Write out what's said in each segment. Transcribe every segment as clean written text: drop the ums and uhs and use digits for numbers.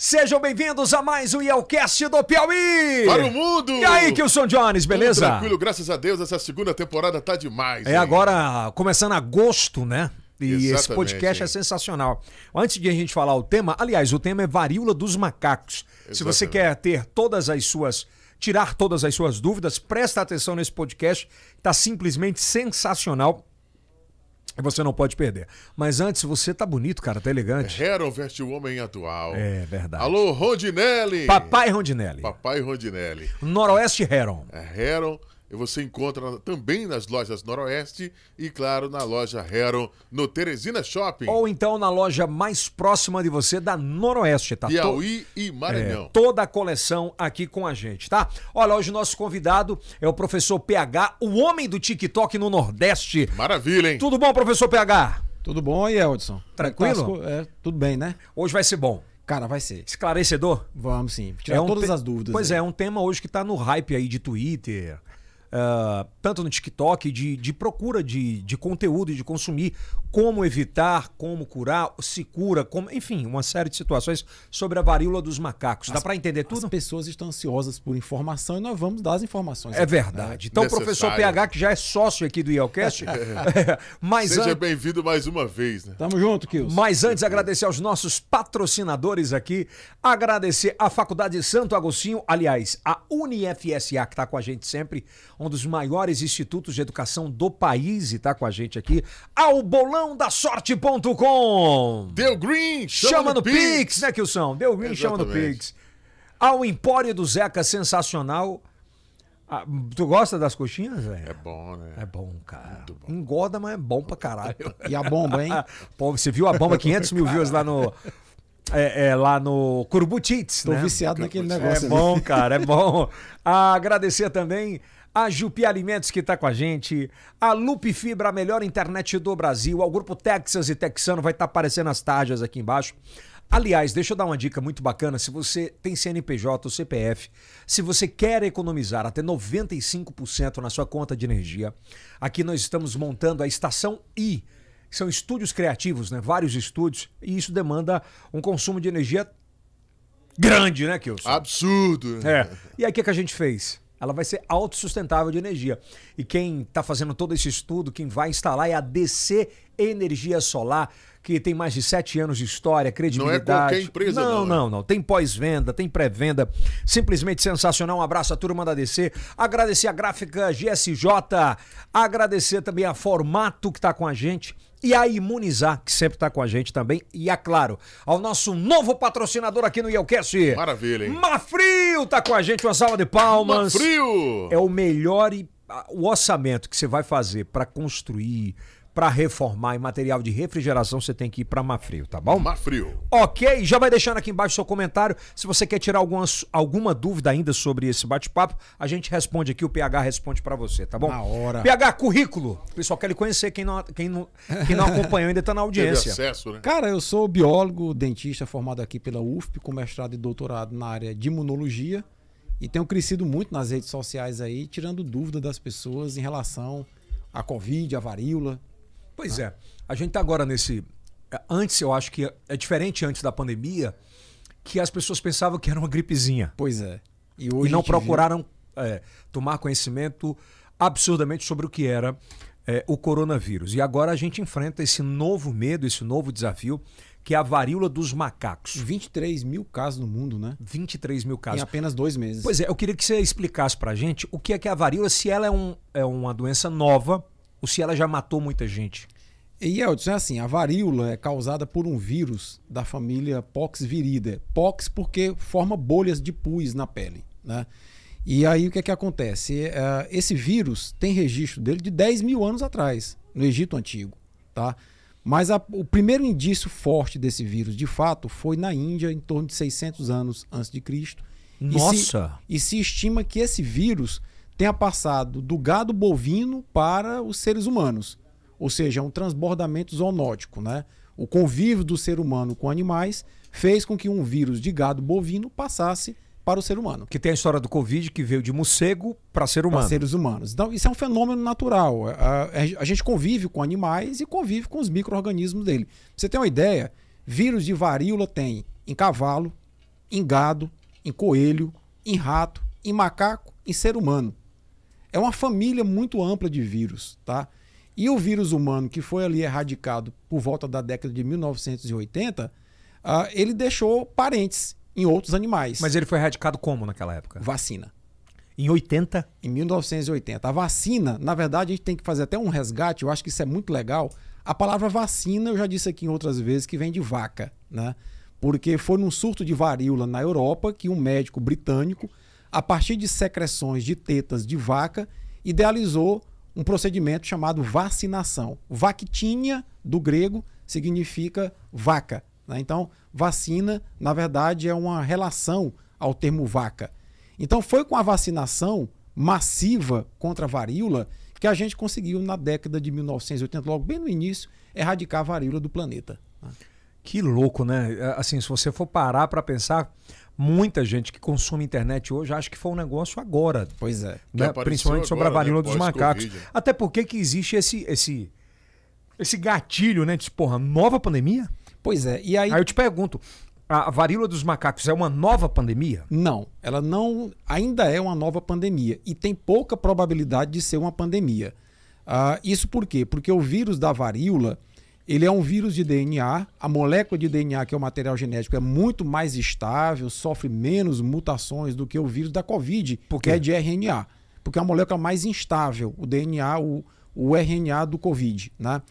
Sejam bem-vindos a mais um Yelcast do Piauí! Para o mundo! E aí, Kilson Jones, beleza? Tudo tranquilo, graças a Deus, essa segunda temporada tá demais. É, agora começando agosto, né? E Exatamente, esse podcast é sensacional. Antes de a gente falar o tema, aliás, o tema é varíola dos macacos. Exatamente. Se você quer ter tirar todas as suas dúvidas, presta atenção nesse podcast, tá simplesmente sensacional. E você não pode perder. Mas antes, você tá bonito, cara, tá elegante. Heron veste o homem atual. É verdade. Alô, Rondinelli! Papai Rondinelli. Papai Rondinelli. Noroeste Heron. Heron, e você encontra também nas lojas Noroeste e, claro, na loja Heron, no Teresina Shopping. Ou então na loja mais próxima de você da Noroeste, tá? Piauí e Maranhão. Toda a coleção aqui com a gente, tá? Olha, hoje o nosso convidado é o professor PH, o homem do TikTok no Nordeste. Maravilha, hein? Tudo bom, professor PH? Tudo bom aí, Eldson? Tranquilo? Tudo bem, né? Hoje vai ser bom. Cara, vai ser. Esclarecedor? Vamos sim. Tirar todas as dúvidas. Pois aí. é um tema hoje que tá no hype aí de Twitter, tanto no TikTok, de procura de conteúdo e de consumir, como evitar, como curar, se cura, enfim, uma série de situações sobre a varíola dos macacos. Dá pra entender tudo? As pessoas estão ansiosas por informação e nós vamos dar as informações. É verdade. Então, professor PH, que já é sócio aqui do Yelcast, seja bem-vindo mais uma vez, né? Tamo junto, Kilson. Mas antes, agradecer aos nossos patrocinadores aqui, agradecer à Faculdade de Santo Agostinho, aliás, a UniFSA, que está com a gente sempre, um dos maiores institutos de educação do país, e está com a gente aqui, ao bolãodasorte.com. Deu Green, chama no Pix, né, Kilson? Deu Green, chama no Pix. Ao Empório do Zeca, sensacional. Tu gosta das coxinhas, velho? É bom, né? É bom, cara. Muito bom. Engorda, mas é bom pra caralho. E a bomba, hein? Pô, você viu a bomba, 500 mil views lá no... lá no Curbutits, Tô né? viciado naquele negócio. É bom, cara, é bom. Agradecer também a Jupi Alimentos, que tá com a gente, a Lupe Fibra, a melhor internet do Brasil, ao Grupo Texas e Texano, vai estar aparecendo as tarjas aqui embaixo. Aliás, deixa eu dar uma dica muito bacana, se você tem CNPJ ou CPF, se você quer economizar até 95% na sua conta de energia, aqui nós estamos montando a Estação I. São estúdios criativos, né? Vários estúdios, e isso demanda um consumo de energia grande, né, Kilson? Absurdo. E aí o que a gente fez? Ela vai ser autossustentável de energia. E quem está fazendo todo esse estudo, quem vai instalar é a DC Energia Solar, que tem mais de 7 anos de história, credibilidade. Não é qualquer empresa, não. Tem pós-venda, tem pré-venda. Simplesmente sensacional. Um abraço à turma da DC. Agradecer a Gráfica GSJ. Agradecer também a Formato, que está com a gente. E a Imunizar, que sempre está com a gente também. E, é claro, ao nosso novo patrocinador aqui no Yelcast. Maravilha, hein? Mafrio tá com a gente, uma salva de palmas. Mafrio! É o melhor o orçamento que você vai fazer para construir, para reformar em material de refrigeração, você tem que ir para Mafrio, tá bom? Mafrio. Ok, já vai deixando aqui embaixo seu comentário. Se você quer tirar alguma dúvida ainda sobre esse bate-papo, a gente responde aqui, o PH responde para você, tá bom? Na hora. PH, currículo. O pessoal quer lhe conhecer, quem não acompanhou ainda tá na audiência. Teve acesso, né? Cara, eu sou biólogo, dentista, formado aqui pela UFP, com mestrado e doutorado na área de imunologia, e tenho crescido muito nas redes sociais aí, tirando dúvida das pessoas em relação à Covid, à varíola. Pois é, a gente tá agora nesse... Antes, eu acho que é diferente antes da pandemia, que as pessoas pensavam que era uma gripezinha. Pois é. E não procuraram tomar conhecimento absurdamente sobre o que era o coronavírus. E agora a gente enfrenta esse novo medo, esse novo desafio, que é a varíola dos macacos. 23 mil casos no mundo, né? 23 mil casos. Em apenas 2 meses. Pois é, eu queria que você explicasse pra gente o que é a varíola, se ela é uma doença nova ou se ela já matou muita gente. E, Eldson, é assim, a varíola é causada por um vírus da família Poxviridae. Pox porque forma bolhas de pus na pele, né? E aí o que é que acontece? Esse vírus tem registro dele de 10 mil anos atrás, no Egito Antigo, tá? Mas o primeiro indício forte desse vírus, de fato, foi na Índia, em torno de 600 anos antes de Cristo. Nossa! E se estima que esse vírus tenha passado do gado bovino para os seres humanos. Ou seja, um transbordamento zoonótico, né? O convívio do ser humano com animais fez com que um vírus de gado bovino passasse para o ser humano. Que tem a história do Covid que veio de morcego para ser humano. Para seres humanos. Então, isso é um fenômeno natural. A gente convive com animais e convive com os micro-organismos dele. Pra você ter uma ideia, vírus de varíola tem em cavalo, em gado, em coelho, em rato, em macaco, em ser humano. É uma família muito ampla de vírus, tá? E o vírus humano, que foi ali erradicado por volta da década de 1980, ele deixou parentes em outros animais. Mas ele foi erradicado como naquela época? Vacina. Em 80? Em 1980. A vacina, na verdade, a gente tem que fazer até um resgate, eu acho que isso é muito legal. A palavra vacina, eu já disse aqui em outras vezes, que vem de vaca, né? Porque foi num surto de varíola na Europa que um médico britânico, a partir de secreções de tetas de vaca, idealizou um procedimento chamado vacinação. Vactinha, do grego, significa vaca, né? Então, vacina, na verdade, é uma relação ao termo vaca. Então, foi com a vacinação massiva contra a varíola que a gente conseguiu, na década de 1980, logo bem no início, erradicar a varíola do planeta. Que louco, né? Assim, se você for parar para pensar, muita gente que consome internet hoje acha que foi um negócio agora. Pois é. Né? Principalmente sobre a varíola dos macacos. Pós-Covid. Até porque que existe esse gatilho, né? De, porra, nova pandemia? Pois é. E aí Aí eu te pergunto, a varíola dos macacos é uma nova pandemia? não, ela não ainda é uma nova pandemia e tem pouca probabilidade de ser uma pandemia. Isso por quê? Porque o vírus da varíola, ele é um vírus de DNA, a molécula de DNA, que é o material genético, é muito mais estável, sofre menos mutações do que o vírus da Covid, Por que quê? é de RNA, porque é uma molécula mais instável, o DNA, o RNA do Covid, né?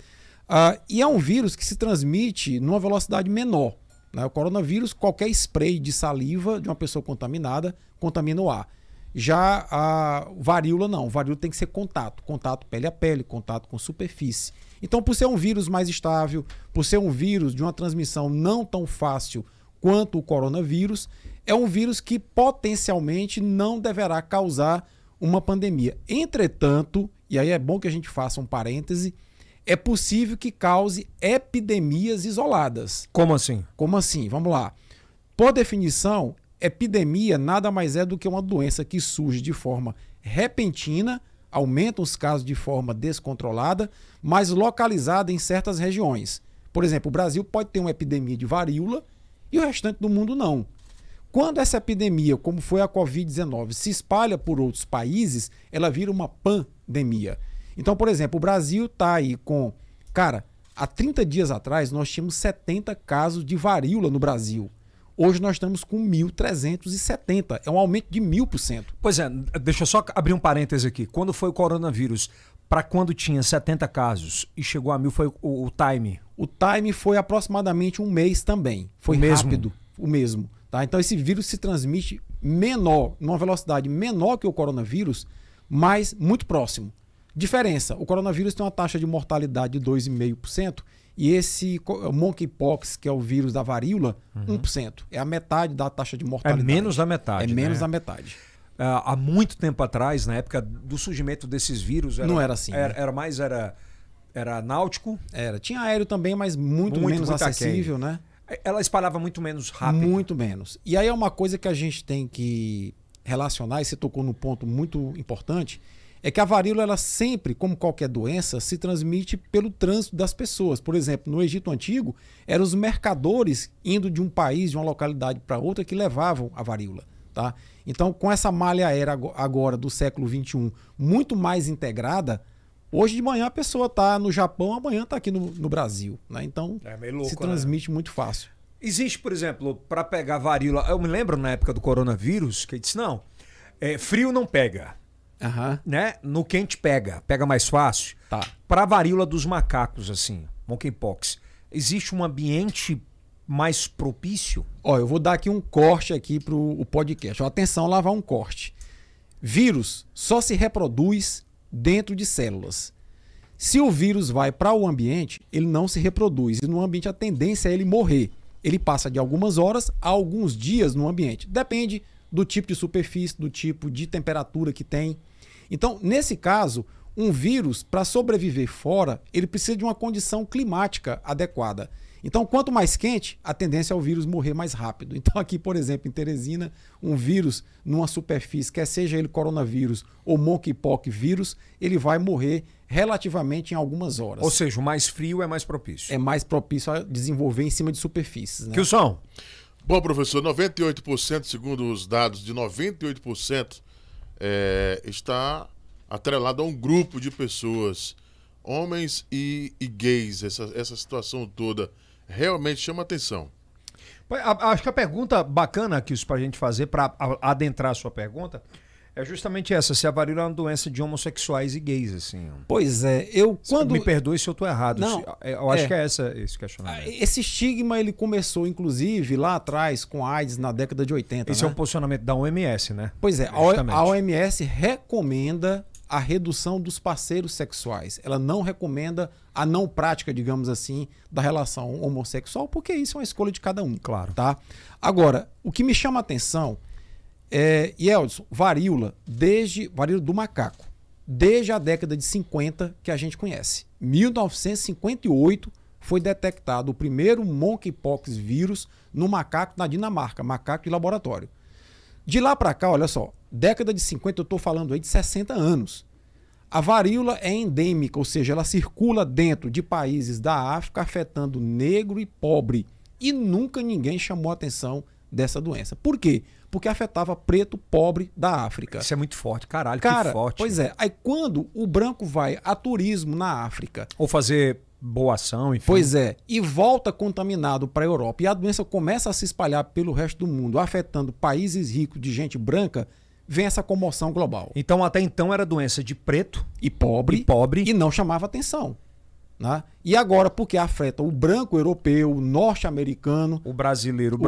E é um vírus que se transmite numa velocidade menor, né? O coronavírus, qualquer spray de saliva de uma pessoa contaminada contamina o ar. Já a varíola não, varíola tem que ser contato pele a pele, contato com superfície. Então, por ser um vírus mais estável, por ser um vírus de uma transmissão não tão fácil quanto o coronavírus, é um vírus que potencialmente não deverá causar uma pandemia. Entretanto, e aí é bom que a gente faça um parêntese, é possível que cause epidemias isoladas. Como assim? Como assim? Vamos lá. Por definição, epidemia nada mais é do que uma doença que surge de forma repentina, aumenta os casos de forma descontrolada, mas localizada em certas regiões. Por exemplo, o Brasil pode ter uma epidemia de varíola e o restante do mundo não. Quando essa epidemia, como foi a Covid-19, se espalha por outros países, ela vira uma pandemia. Então, por exemplo, o Brasil está aí com... Cara, há 30 dias atrás nós tínhamos 70 casos de varíola no Brasil. Hoje nós estamos com 1.370. É um aumento de 1000%. Pois é, deixa eu só abrir um parêntese aqui. Quando foi o coronavírus, para quando tinha 70 casos e chegou a 1000, foi o time? O time foi aproximadamente um mês também. Foi O mesmo? rápido, o mesmo. Tá? Então esse vírus se transmite menor, numa velocidade menor que o coronavírus, mas muito próximo. Diferença, o coronavírus tem uma taxa de mortalidade de 2,5% e esse monkeypox, que é o vírus da varíola, 1%. É a metade da taxa de É mortalidade. menos da metade. É menos né? da metade. Há muito tempo atrás, na época do surgimento desses vírus... Não era assim, né? Era náutico. Tinha aéreo também, mas muito menos muito acessível, né? Ela espalhava muito menos rápido. Muito menos. E aí é uma coisa que a gente tem que relacionar, e você tocou num ponto muito importante, é que a varíola, ela sempre, como qualquer doença, se transmite pelo trânsito das pessoas. Por exemplo, no Egito Antigo, eram os mercadores indo de um país, de uma localidade para outra, que levavam a varíola. Tá? Então, com essa malha aérea agora do século XXI muito mais integrada, hoje de manhã a pessoa está no Japão, amanhã está aqui no Brasil. Né? Então, É meio louco, se transmite muito fácil. Existe, por exemplo, para pegar varíola... Eu me lembro na época do coronavírus, que disse, não, frio não pega. Né? No quente pega mais fácil. Tá. Para a varíola dos macacos, assim, monkeypox, existe um ambiente mais propício? Ó, eu vou dar aqui um corte aqui para o podcast. Ó, atenção, lá vai um corte. Vírus só se reproduz dentro de células. Se o vírus vai para o ambiente, ele não se reproduz. E no ambiente a tendência é ele morrer. Ele passa de algumas horas a alguns dias no ambiente. Depende do tipo de superfície, do tipo de temperatura que tem. Então, nesse caso, um vírus, para sobreviver fora, ele precisa de uma condição climática adequada. Então, quanto mais quente, a tendência é o vírus morrer mais rápido. Então, aqui, por exemplo, em Teresina, um vírus numa superfície, quer seja ele coronavírus ou monkeypox vírus, ele vai morrer relativamente em algumas horas. Ou seja, o mais frio é mais propício. É mais propício a desenvolver em cima de superfícies. Né? Que o som? Bom, professor, 98%, segundo os dados de 98%, está atrelado a um grupo de pessoas, homens e gays. Essa situação toda realmente chama atenção. Acho que a pergunta bacana aqui pra gente fazer, para adentrar a sua pergunta, é justamente essa: se a varíola é uma doença de homossexuais e gays, assim. Pois é, Me perdoe se eu tô errado. Não, eu acho que é esse questionamento. Esse estigma, ele começou, inclusive, lá atrás, com a AIDS, na década de 80. Esse é um posicionamento da OMS, né? Pois é, a OMS recomenda a redução dos parceiros sexuais. Ela não recomenda a não prática, digamos assim, da relação homossexual, porque isso é uma escolha de cada um. Claro. Tá? Agora, o que me chama a atenção Yeldson, varíola do macaco, desde a década de 50 que a gente conhece. 1958 foi detectado o primeiro monkeypox vírus no macaco na Dinamarca, macaco de laboratório. De lá para cá, olha só, década de 50, eu estou falando aí de 60 anos. A varíola é endêmica, ou seja, ela circula dentro de países da África, afetando negro e pobre. E nunca ninguém chamou a atenção dessa doença. Por quê? Porque afetava preto pobre da África. Isso é muito forte, caralho, Cara, que forte. Pois é. Aí quando o branco vai a turismo na África... Ou fazer boa ação, enfim. Pois é. E volta contaminado para a Europa e a doença começa a se espalhar pelo resto do mundo, afetando países ricos de gente branca, vem essa comoção global. Então, até então, era doença de preto e pobre e não chamava atenção. Né? E agora, porque afeta o branco europeu, o norte-americano, o brasileiro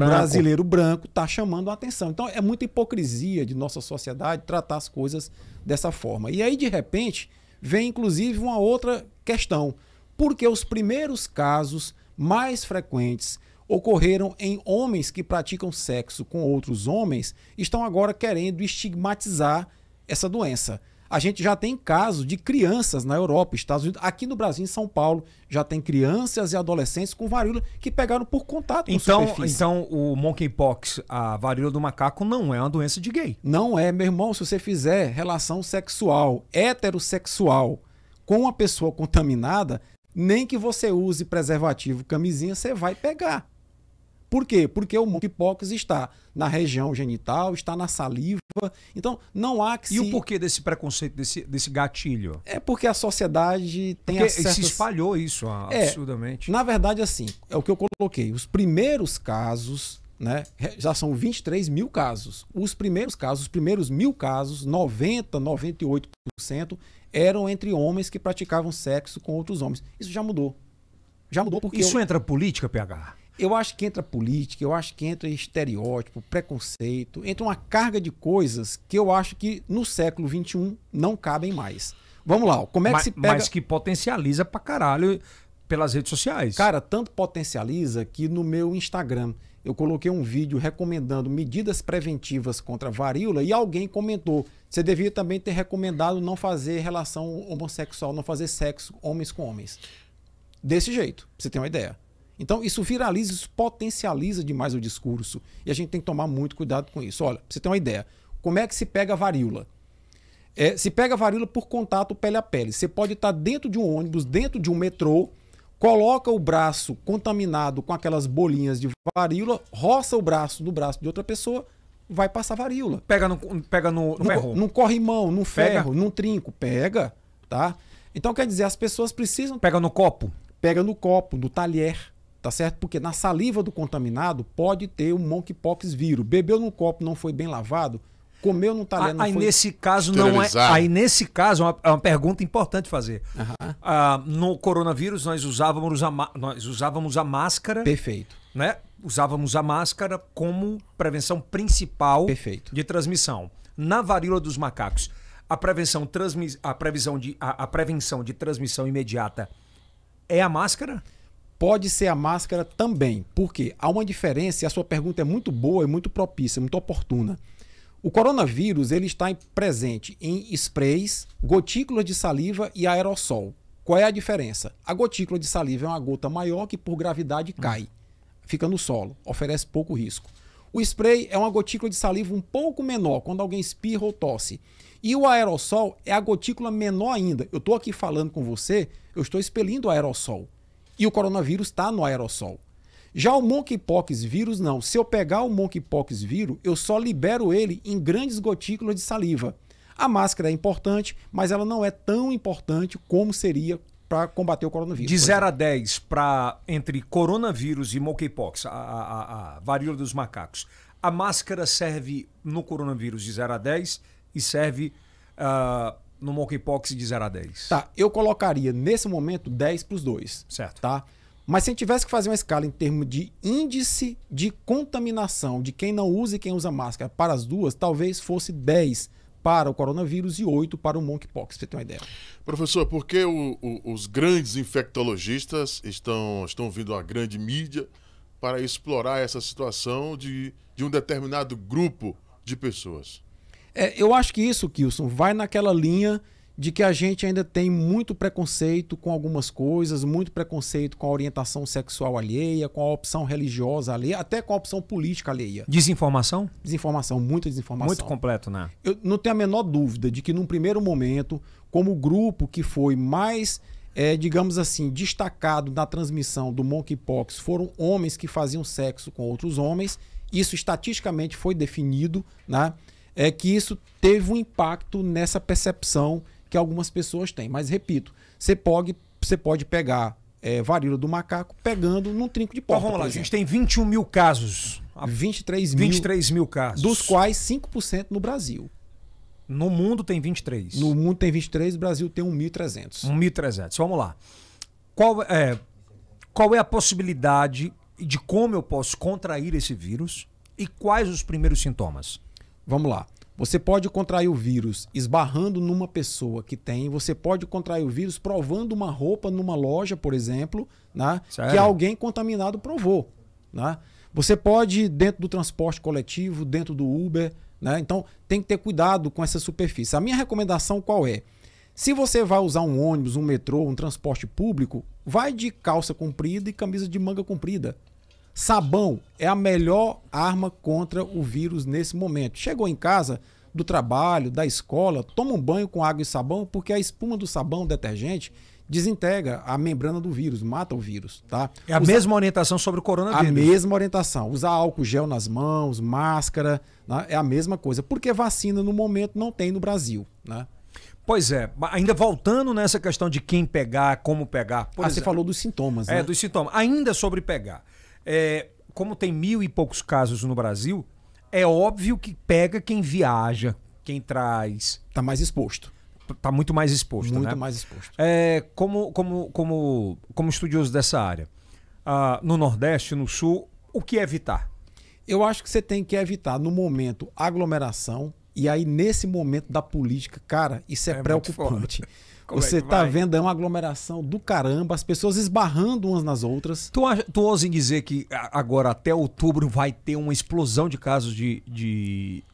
branco está chamando a atenção. Então é muita hipocrisia de nossa sociedade tratar as coisas dessa forma. E aí, de repente, vem inclusive uma outra questão. Porque os primeiros casos mais frequentes ocorreram em homens que praticam sexo com outros homens, estão agora querendo estigmatizar essa doença. A gente já tem casos de crianças na Europa, Estados Unidos, aqui no Brasil, em São Paulo, já tem crianças e adolescentes com varíola que pegaram por contato com superfície. Então o monkeypox, a varíola do macaco, não é uma doença de gay. Não é, meu irmão. Se você fizer relação sexual, heterossexual, com uma pessoa contaminada, nem que você use preservativo, camisinha, você vai pegar. Por quê? Porque o monkeypox está na região genital, está na saliva. Então, não há que E o porquê desse preconceito, desse gatilho? É porque a sociedade tem se espalhou isso absurdamente. Na verdade, assim, é o que eu coloquei. Os primeiros casos, né, já são 23 mil casos. Os primeiros casos, os primeiros 1000 casos, 98% eram entre homens que praticavam sexo com outros homens. Isso já mudou. Já mudou porque... Isso entra política, PH? Eu acho que entra política, eu acho que entra estereótipo, preconceito, entra uma carga de coisas que eu acho que no século XXI não cabem mais. Vamos lá, como é que se pega... Mas que potencializa pra caralho pelas redes sociais. Cara, tanto potencializa que no meu Instagram eu coloquei um vídeo recomendando medidas preventivas contra a varíola e alguém comentou: você devia também ter recomendado não fazer relação homossexual, não fazer sexo homens com homens. Desse jeito, pra você ter uma ideia. Então, isso viraliza, isso potencializa demais o discurso. E a gente tem que tomar muito cuidado com isso. Olha, pra você ter uma ideia, como é que se pega a varíola? Se pega a varíola por contato pele a pele. Você pode estar dentro de um ônibus, dentro de um metrô, coloca o braço contaminado com aquelas bolinhas de varíola, roça o braço no braço de outra pessoa, vai passar varíola. Pega no ferro. Num corrimão, num ferro, num trinco. Pega, tá? Então, quer dizer, as pessoas precisam... Pega no copo. Pega no copo, no talher. Tá certo? Porque na saliva do contaminado pode ter o monkeypox vírus. Bebeu no copo, não foi bem lavado, comeu no talher, não foi... Nesse caso não é... Aí nesse caso é uma pergunta importante fazer. No coronavírus nós usávamos a máscara. Perfeito. Né? Usávamos a máscara como prevenção principal de transmissão. Na varíola dos macacos, a prevenção de transmissão imediata é a máscara? Pode ser a máscara também. Por quê? Há uma diferença, e a sua pergunta é muito boa e muito propícia, muito oportuna. O coronavírus ele está presente em sprays, gotículas de saliva e aerossol. Qual é a diferença? A gotícula de saliva é uma gota maior que por gravidade cai, fica no solo, oferece pouco risco. O spray é uma gotícula de saliva um pouco menor, quando alguém espirra ou tosse. E o aerossol é a gotícula menor ainda. Eu estou aqui falando com você, eu estou expelindo o aerossol. E o coronavírus está no aerossol. Já o monkeypox vírus, não. Se eu pegar o monkeypox vírus, eu só libero ele em grandes gotículas de saliva. A máscara é importante, mas ela não é tão importante como seria para combater o coronavírus. De 0 a 10, entre coronavírus e monkeypox, a varíola dos macacos, a máscara serve no coronavírus de 0 a 10 e serve no monkeypox de 0 a 10. Tá, eu colocaria nesse momento 10 para os dois. Certo. Tá? Mas se a gente tivesse que fazer uma escala em termos de índice de contaminação de quem não usa e quem usa máscara para as duas, talvez fosse 10 para o coronavírus e 8 para o monkeypox, pra você ter uma ideia. Professor, por que os grandes infectologistas estão vindo à grande mídia para explorar essa situação de um determinado grupo de pessoas? Eu acho que isso, Kilson, vai naquela linha de que a gente ainda tem muito preconceito com algumas coisas, muito preconceito com a orientação sexual alheia, com a opção religiosa alheia, até com a opção política alheia. Desinformação? Desinformação, muita desinformação. Muito completo, né? Eu não tenho a menor dúvida de que num primeiro momento, como o grupo que foi mais, digamos assim, destacado na transmissão do monkeypox foram homens que faziam sexo com outros homens, isso estatisticamente foi definido, né? Que isso teve um impacto nessa percepção que algumas pessoas têm. Mas, repito, você pode pegar varíola do macaco pegando num trinco de porta. Então vamos lá, a gente tem 21 mil casos. 23 mil casos. Dos quais 5% no Brasil. No mundo tem 23. No mundo tem 23, no Brasil tem 1.300. 1.300. Vamos lá. Qual é a possibilidade de como eu posso contrair esse vírus e quais os primeiros sintomas? Vamos lá. Você pode contrair o vírus esbarrando numa pessoa que tem, você pode contrair o vírus provando uma roupa numa loja, por exemplo, né, que alguém contaminado provou. Né? Você pode dentro do transporte coletivo, dentro do Uber, né? Então tem que ter cuidado com essa superfície. A minha recomendação qual é? Se você vai usar um ônibus, um metrô, um transporte público, vai de calça comprida e camisa de manga comprida. Sabão é a melhor arma contra o vírus nesse momento. Chegou em casa, do trabalho, da escola, toma um banho com água e sabão, porque a espuma do sabão, detergente, desintegra a membrana do vírus, mata o vírus. Tá? É a mesma orientação sobre o coronavírus. A mesma orientação. Usar álcool gel nas mãos, máscara, né? É a mesma coisa. Porque vacina no momento não tem no Brasil. Né? Pois é, ainda voltando nessa questão de quem pegar, como pegar. Você falou dos sintomas, né? Dos sintomas. Ainda sobre pegar. Como tem 1.000 e poucos casos no Brasil, é óbvio que pega quem viaja, quem traz. Tá mais exposto. Tá muito mais exposto, muito né? mais exposto. Como estudioso dessa área, no Nordeste, no Sul, o que evitar? Eu acho que você tem que evitar, no momento, aglomeração. E aí, nesse momento da política, cara, isso é preocupante. Você tá vendo uma aglomeração do caramba, as pessoas esbarrando umas nas outras. Tu ousa em dizer que agora, até outubro, vai ter uma explosão de casos de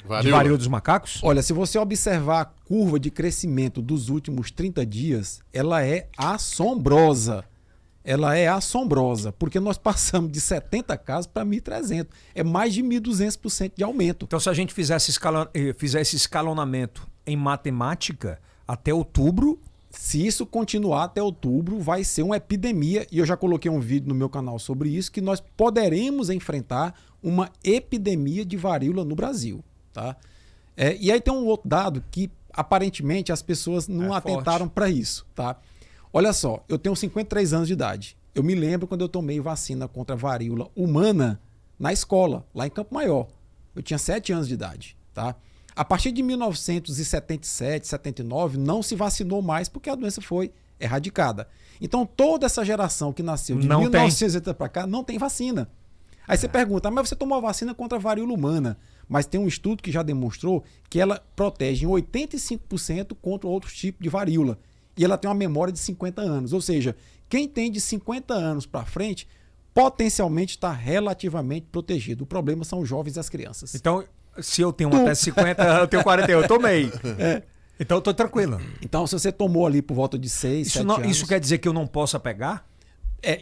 varíola dos macacos? Olha, se você observar a curva de crescimento dos últimos 30 dias, ela é assombrosa. Ela é assombrosa, porque nós passamos de 70 casos para 1.300. É mais de 1.200% de aumento. Então, se a gente fizer esse escalonamento em matemática, até outubro... Se isso continuar até outubro, vai ser uma epidemia. E eu já coloquei um vídeo no meu canal sobre isso, que nós poderemos enfrentar uma epidemia de varíola no Brasil. Tá? E aí tem um outro dado que, aparentemente, as pessoas não atentaram para isso. Tá? Olha só, eu tenho 53 anos de idade. Eu me lembro quando eu tomei vacina contra a varíola humana na escola, lá em Campo Maior. Eu tinha 7 anos de idade. Tá? A partir de 1977, 79, não se vacinou mais porque a doença foi erradicada. Então, toda essa geração que nasceu de 1980 para cá não tem vacina. Aí você pergunta, mas você tomou a vacina contra a varíola humana. Mas tem um estudo que já demonstrou que ela protege em 85% contra outros tipos de varíola. E ela tem uma memória de 50 anos. Ou seja, quem tem de 50 anos para frente, potencialmente está relativamente protegido. O problema são os jovens e as crianças. Então... Se eu tenho até 50, eu tenho 41, eu tomei. Então eu tô tranquilo. Então, se você tomou ali por volta de 6, 7 anos... Isso quer dizer que eu não possa pegar?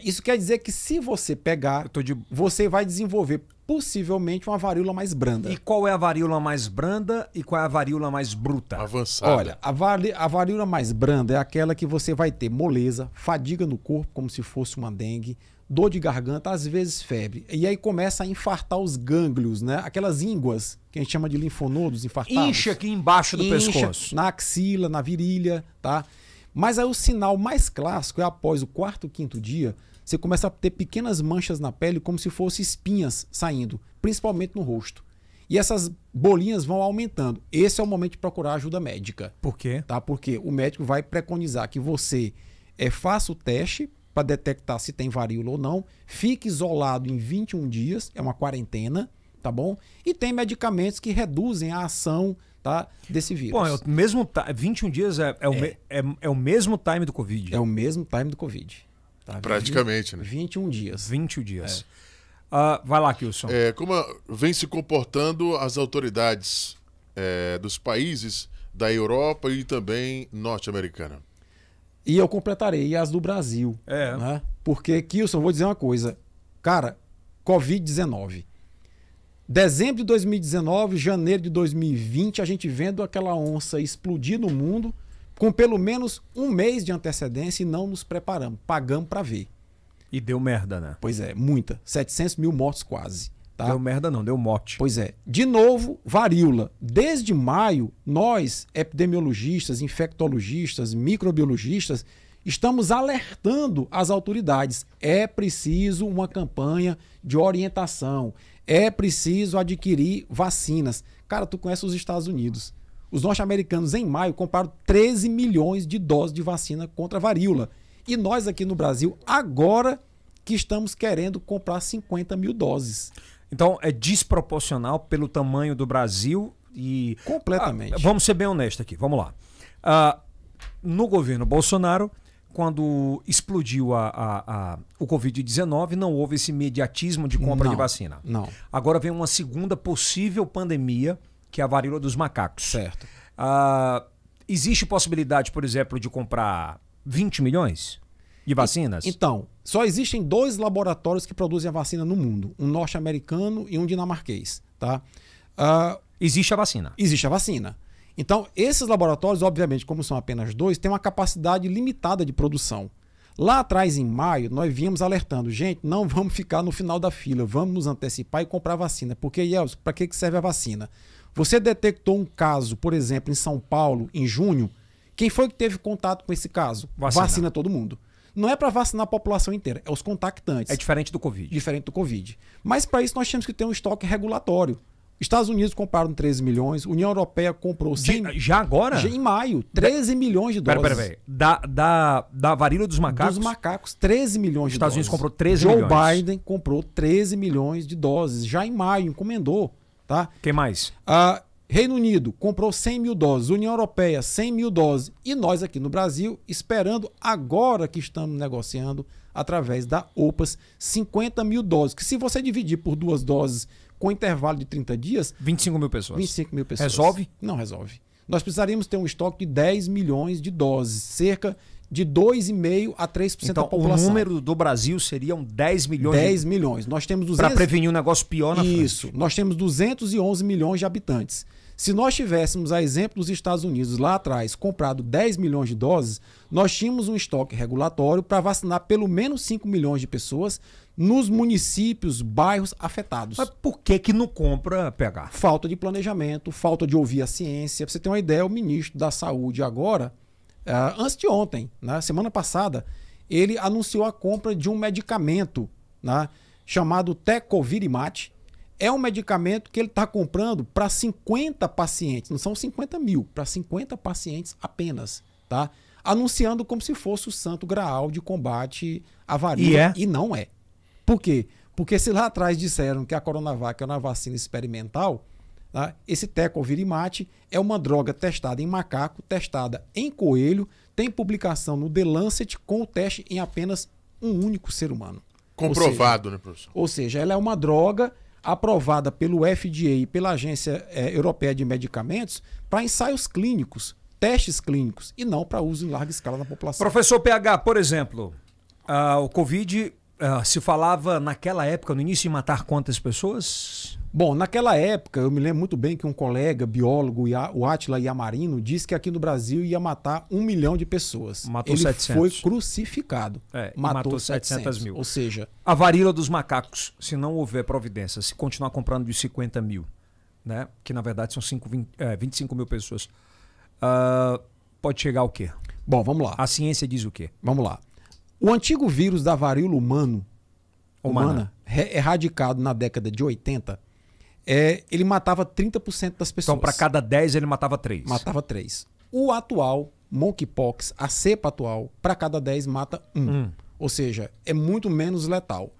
Isso quer dizer que se você pegar, você vai desenvolver possivelmente uma varíola mais branda. E qual é a varíola mais branda e qual é a varíola mais bruta? Avançada. Olha, a varíola mais branda é aquela que você vai ter moleza, fadiga no corpo, como se fosse uma dengue, dor de garganta, às vezes febre. E aí começa a infartar os gânglios, né? Aquelas ínguas que a gente chama de linfonodos infartados. Incha aqui embaixo do pescoço. Na axila, na virilha, tá? Mas aí o sinal mais clássico é após o 4º, 5º dia, você começa a ter pequenas manchas na pele como se fossem espinhas saindo, principalmente no rosto. E essas bolinhas vão aumentando. Esse é o momento de procurar ajuda médica. Por quê? Tá? Porque o médico vai preconizar que você faça o teste para detectar se tem varíola ou não, fique isolado em 21 dias, é uma quarentena, tá bom? E tem medicamentos que reduzem a ação, tá, desse vírus. Bom, é o mesmo 21 dias é o mesmo time do Covid. É o mesmo time do Covid. Tá? Praticamente, 20, né? 21 dias. 21 dias. Vai lá, Kilson. Como vem se comportando as autoridades dos países da Europa e também norte-americana? E eu completarei as do Brasil. Né? Porque, Kilson, vou dizer uma coisa. Cara, Covid-19. Dezembro de 2019, janeiro de 2020, a gente vendo aquela onça explodir no mundo com pelo menos um mês de antecedência e não nos preparamos. Pagamos para ver. E deu merda, né? Pois é, muita. 700 mil mortos quase. Tá? Deu merda não, deu morte. Pois é. De novo, varíola. Desde maio, nós, epidemiologistas, infectologistas, microbiologistas, estamos alertando as autoridades. É preciso uma campanha de orientação. É preciso adquirir vacinas. Cara, tu conhece os Estados Unidos. Os norte-americanos, em maio, compraram 13 milhões de doses de vacina contra a varíola. E nós aqui no Brasil, agora que estamos querendo comprar 50 mil doses. Então, é desproporcional pelo tamanho do Brasil e... Completamente. Vamos ser bem honestos aqui, vamos lá. No governo Bolsonaro, quando explodiu o Covid-19, não houve esse imediatismo de compra de vacina. Não. Agora vem uma segunda possível pandemia, que é a varíola dos macacos. Certo. Existe possibilidade, por exemplo, de comprar 20 milhões de vacinas? Então, só existem 2 laboratórios que produzem a vacina no mundo. Um norte-americano e um dinamarquês. Tá? Existe a vacina. Existe a vacina. Então, esses laboratórios, obviamente, como são apenas 2, têm uma capacidade limitada de produção. Lá atrás, em maio, nós vínhamos alertando, gente, não vamos ficar no final da fila, vamos nos antecipar e comprar vacina. Porque, Yelson, para que serve a vacina? Você detectou um caso, por exemplo, em São Paulo, em junho. Quem foi que teve contato com esse caso? Vacina todo mundo. Não é para vacinar a população inteira, é os contactantes. É diferente do Covid. Diferente do Covid. Mas para isso nós temos que ter um estoque regulatório. Estados Unidos compraram 13 milhões, União Europeia comprou 100... Já agora? Já em maio, 13 milhões de doses. Peraí. Da varíola dos macacos? Dos macacos, 13 milhões de Estados doses. Unidos comprou 13 Joe milhões. Biden comprou 13 milhões de doses. Já em maio, encomendou. Tá? Quem mais? Reino Unido comprou 100 mil doses, União Europeia 100 mil doses e nós aqui no Brasil esperando agora que estamos negociando através da OPAS 50 mil doses, que se você dividir por 2 doses com intervalo de 30 dias... 25 mil pessoas. 25 mil pessoas. Resolve? Não resolve. Nós precisaríamos ter um estoque de 10 milhões de doses, cerca de 2,5% a 3% então, da população. O número do Brasil seriam 10 milhões. 10 milhões. Nós temos 200... Para prevenir um negócio pior na frente. Isso. Nós temos 211 milhões de habitantes. Se nós tivéssemos, a exemplo dos Estados Unidos lá atrás, comprado 10 milhões de doses, nós tínhamos um estoque regulatório para vacinar pelo menos 5 milhões de pessoas nos municípios, bairros afetados. Mas por que não compra PH? Falta de planejamento, falta de ouvir a ciência. Para você ter uma ideia, o ministro da Saúde agora, antes de ontem, na semana passada, ele anunciou a compra de um medicamento, né, chamado Tecovirimat. É um medicamento que ele está comprando para 50 pacientes, não são 50 mil, para 50 pacientes apenas, tá? Anunciando como se fosse o santo graal de combate à varíola. E não é. Por quê? Porque se lá atrás disseram que a Coronavac é uma vacina experimental, tá? Esse Tecovirimat é uma droga testada em macaco, testada em coelho, tem publicação no The Lancet com o teste em apenas um único ser humano. Comprovado, né, professor? Ou seja, ela é uma droga aprovada pelo FDA e pela Agência Europeia de Medicamentos para ensaios clínicos, testes clínicos, e não para uso em larga escala na população. Professor PH, por exemplo, o Covid se falava naquela época, no início, de matar quantas pessoas? Bom, naquela época, eu me lembro muito bem que um colega, biólogo, o Átila Yamarino, disse que aqui no Brasil ia matar 1 milhão de pessoas. Matou Ele 700. foi crucificado. Matou 700 mil. Ou seja... A varíola dos macacos, se não houver providência, se continuar comprando de 50 mil, né? Que na verdade são 25 mil pessoas, pode chegar ao quê? Bom, vamos lá. A ciência diz o quê? Vamos lá. O antigo vírus da varíola humana, erradicado na década de 80, ele matava 30% das pessoas. Então, para cada 10, ele matava 3. Matava 3. O atual, monkeypox, a cepa atual, para cada 10 mata 1. Ou seja, é muito menos letal.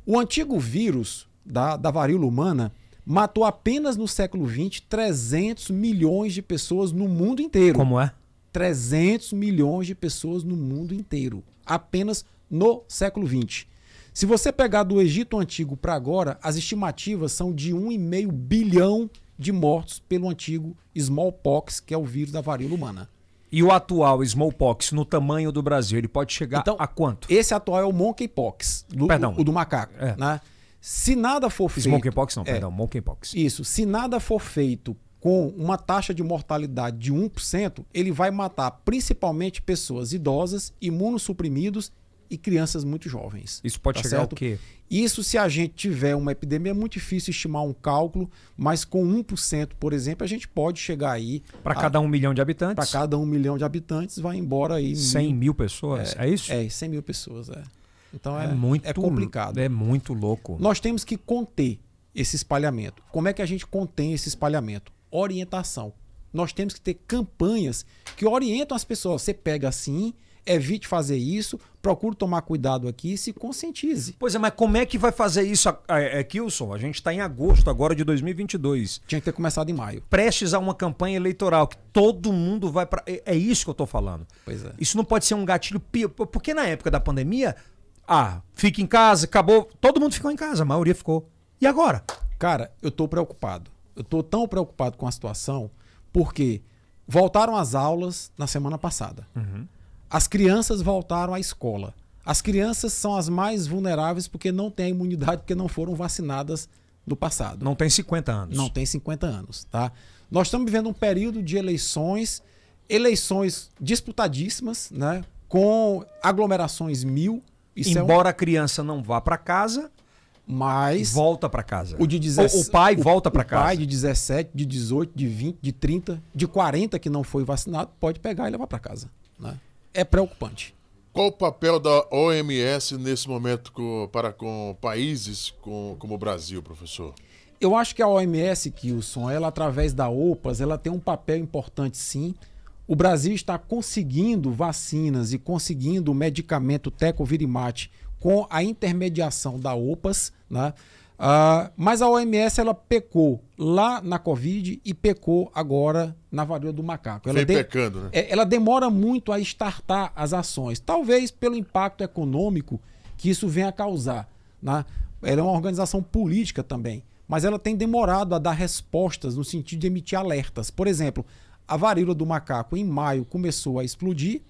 O antigo vírus da varíola humana matou apenas no século XX 300 milhões de pessoas no mundo inteiro. Como é? 300 milhões de pessoas no mundo inteiro. Apenas no século XX. Se você pegar do Egito Antigo para agora, as estimativas são de 1,5 bilhão de mortos pelo antigo smallpox, que é o vírus da varíola humana. E o atual smallpox, no tamanho do Brasil, ele pode chegar a quanto? Esse atual é o monkeypox, o do macaco. Né? Se nada for feito... Smallpox não, perdão, monkeypox. Isso. Se nada for feito com uma taxa de mortalidade de 1%, ele vai matar principalmente pessoas idosas, imunossuprimidos e crianças muito jovens. Isso pode chegar certo? ao quê? Isso, se a gente tiver uma epidemia, é muito difícil estimar um cálculo, mas com 1%, por exemplo, a gente pode chegar aí... Para cada 1 milhão de habitantes? Para cada 1 milhão de habitantes, vai embora aí... 100 mil pessoas, é isso? 100 mil pessoas, Então é complicado. É muito louco. Nós temos que conter esse espalhamento. Como é que a gente contém esse espalhamento? Orientação. Nós temos que ter campanhas que orientam as pessoas. Você pega assim... Evite fazer isso, procure tomar cuidado aqui e se conscientize. Pois é, mas como é que vai fazer isso, Kilson? A gente está em agosto agora de 2022. Tinha que ter começado em maio. Prestes a uma campanha eleitoral, que todo mundo vai para... É isso que eu estou falando. Pois é. Isso não pode ser um gatilho... Porque na época da pandemia, fica em casa, acabou... Todo mundo ficou em casa, a maioria ficou. E agora? Cara, eu estou preocupado. Eu estou tão preocupado com a situação porque voltaram às aulas na semana passada. As crianças voltaram à escola. As crianças são as mais vulneráveis porque não têm a imunidade, porque não foram vacinadas no passado. Não tem 50 anos. Não tem 50 anos, tá? Nós estamos vivendo um período de eleições disputadíssimas, né? Com aglomerações mil. Embora a criança não vá para casa, mas volta para casa. O pai volta para casa. O pai de 17, de 18, de 20, de 30, de 40 que não foi vacinado pode pegar e levar para casa, né? É preocupante. Qual o papel da OMS nesse momento com países como o Brasil, professor? Eu acho que a OMS, Kilson, ela através da OPAS, ela tem um papel importante sim. O Brasil está conseguindo vacinas e conseguindo o medicamento Tecovirimat com a intermediação da OPAS, né? Mas a OMS ela pecou lá na Covid e pecou agora na varíola do macaco. Ela pecando, né? Ela demora muito a startar as ações, talvez pelo impacto econômico que isso venha a causar, né? Ela é uma organização política também, mas ela tem demorado a dar respostas no sentido de emitir alertas. Por exemplo, a varíola do macaco em maio começou a explodir,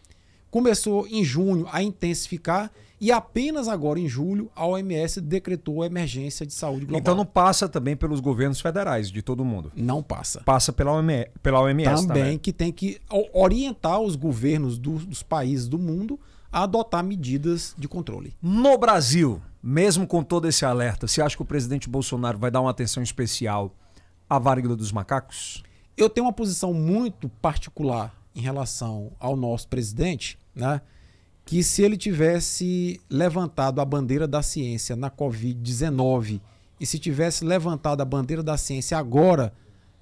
começou em junho a intensificar e apenas agora em julho a OMS decretou a emergência de saúde global. Então não passa também pelos governos federais de todo mundo? Não passa. Passa pela OMS também. Que tem que orientar os governos dos países do mundo a adotar medidas de controle. No Brasil, mesmo com todo esse alerta, você acha que o presidente Bolsonaro vai dar uma atenção especial à varíola dos macacos? Eu tenho uma posição muito particular em relação ao nosso presidente, né? Que se ele tivesse levantado a bandeira da ciência na Covid-19 e se tivesse levantado a bandeira da ciência agora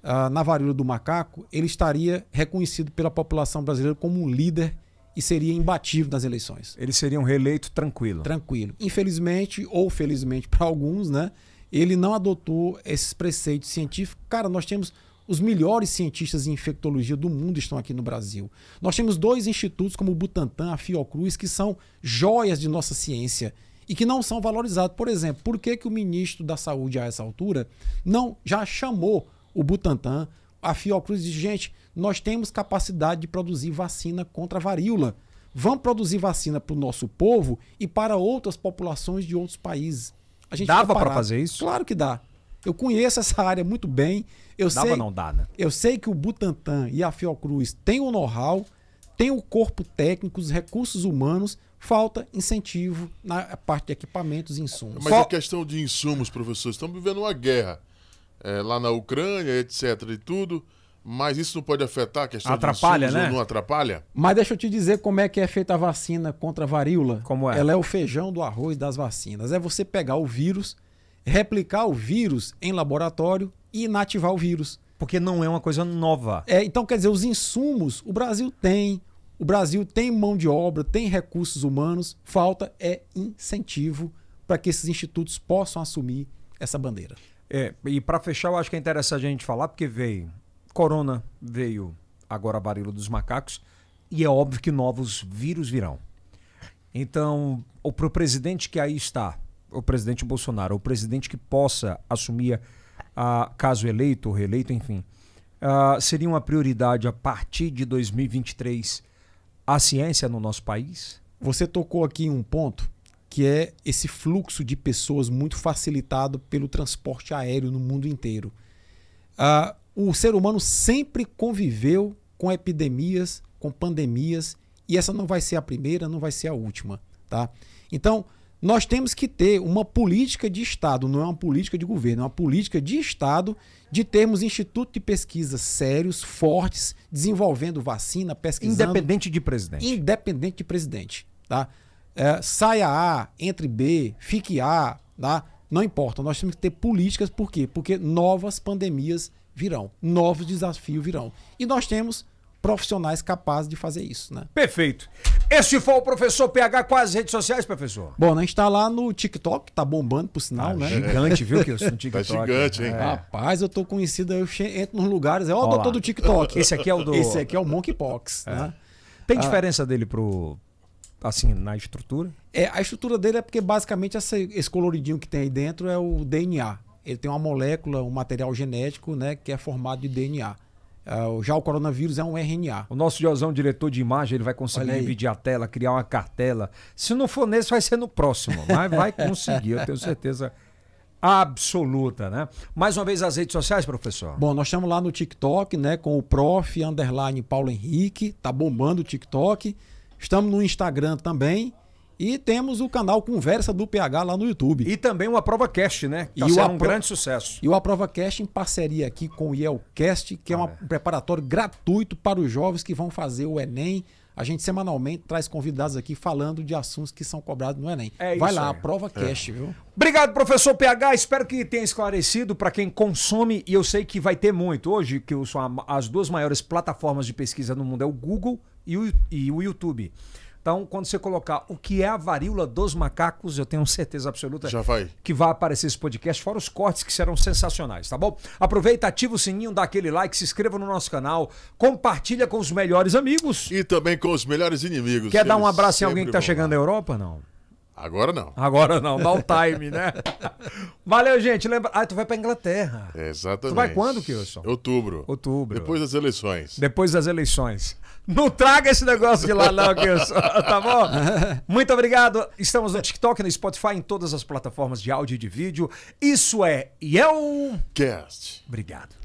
na varíola do macaco, ele estaria reconhecido pela população brasileira como um líder e seria imbatível nas eleições. Ele seria um reeleito tranquilo. Tranquilo. Infelizmente, ou felizmente para alguns, né, ele não adotou esses preceitos científicos. Cara, nós temos... Os melhores cientistas em infectologia do mundo estão aqui no Brasil. Nós temos 2 institutos como o Butantan, a Fiocruz, que são joias de nossa ciência e que não são valorizados. Por exemplo, por que o ministro da Saúde, a essa altura, não já chamou o Butantan, a Fiocruz, e disse, gente, nós temos capacidade de produzir vacina contra a varíola. Vamos produzir vacina para o nosso povo e para outras populações de outros países. A gente dava para fazer isso? Claro que dá. Eu conheço essa área muito bem. Não dá, né? Eu sei que o Butantan e a Fiocruz têm o know-how, têm o corpo técnico, os recursos humanos, falta incentivo na parte de equipamentos e insumos. Mas a questão de insumos, professor, estamos vivendo uma guerra lá na Ucrânia, etc. e tudo, mas isso não pode afetar a questão Atrapalha, de insumos, né? ou não atrapalha? Mas deixa eu te dizer como é que é feita a vacina contra a varíola. Como é? Ela é o feijão do arroz das vacinas. É você pegar o vírus, replicar o vírus em laboratório e inativar o vírus. Porque não é uma coisa nova. Então, quer dizer, os insumos, o Brasil tem mão de obra, tem recursos humanos, falta incentivo para que esses institutos possam assumir essa bandeira. E para fechar, eu acho que é interessante a gente falar, porque veio corona, veio agora a varíola dos macacos, e é óbvio que novos vírus virão. Então, pro presidente que aí está, o presidente Bolsonaro, o presidente que possa assumir, caso eleito ou reeleito, enfim, seria uma prioridade a partir de 2023 a ciência no nosso país? Você tocou aqui em um ponto que é esse fluxo de pessoas muito facilitado pelo transporte aéreo no mundo inteiro. O ser humano sempre conviveu com epidemias, com pandemias, e essa não vai ser a primeira, não vai ser a última. Tá? Então, nós temos que ter uma política de Estado, não é uma política de governo, é uma política de Estado de termos institutos de pesquisa sérios, fortes, desenvolvendo vacina, pesquisando... Independente de presidente. Independente de presidente. Tá? Saia A, entre B, fique A, tá? Não importa, nós temos que ter políticas, por quê? Porque novas pandemias virão, novos desafios virão. E nós temos profissionais capazes de fazer isso, né? Perfeito. Esse foi o professor PH. Quais redes sociais, professor? Bom, a gente tá lá no TikTok, tá bombando por sinal, né? Gigante, viu, que eu sou no TikTok. Tá gigante, hein? Rapaz, eu tô conhecido, eu entro nos lugares, o doutor do TikTok. Esse aqui é o do... Esse aqui é o Monkeypox, né? Tem diferença dele assim, na estrutura? A estrutura dele é porque basicamente esse coloridinho que tem aí dentro é o DNA. Ele tem uma molécula, um material genético, né, que é formado de DNA. Já o coronavírus é um RNA. O nosso Josão, diretor de imagem, ele vai conseguir dividir a tela, criar uma cartela. Se não for nesse, vai ser no próximo. Mas vai conseguir, eu tenho certeza absoluta, né? Mais uma vez as redes sociais, professor. Bom, nós estamos lá no TikTok, né, com o _Paulo Henrique, tá bombando o TikTok. Estamos no Instagram também. E temos o canal Conversa do PH lá no YouTube. E também o AprovaCast, né? Que tá sendo um grande sucesso. E o AprovaCast em parceria aqui com o IELCast, que é um preparatório gratuito para os jovens que vão fazer o Enem. A gente semanalmente traz convidados aqui falando de assuntos que são cobrados no Enem. Vai lá, AprovaCast, viu? Obrigado, professor PH. Espero que tenha esclarecido para quem consome, e eu sei que vai ter muito. Hoje, que são as duas maiores plataformas de pesquisa no mundo é o Google e o YouTube. Então, quando você colocar o que é a varíola dos macacos, eu tenho certeza absoluta que vai aparecer esse podcast, fora os cortes que serão sensacionais, tá bom? Aproveita, ativa o sininho, dá aquele like, se inscreva no nosso canal, compartilha com os melhores amigos. E também com os melhores inimigos. Quer dar um abraço em alguém que tá chegando da Europa, não? Agora não. Agora não, dá o time, né? Valeu, gente. Lembra... tu vai pra Inglaterra. Exatamente. Tu vai quando, Kilson? Outubro. Depois das eleições. Depois das eleições. Não traga esse negócio de lá não, Kilson. Tá bom? Muito obrigado. Estamos no TikTok, no Spotify, em todas as plataformas de áudio e de vídeo. Isso é IELCast. Obrigado.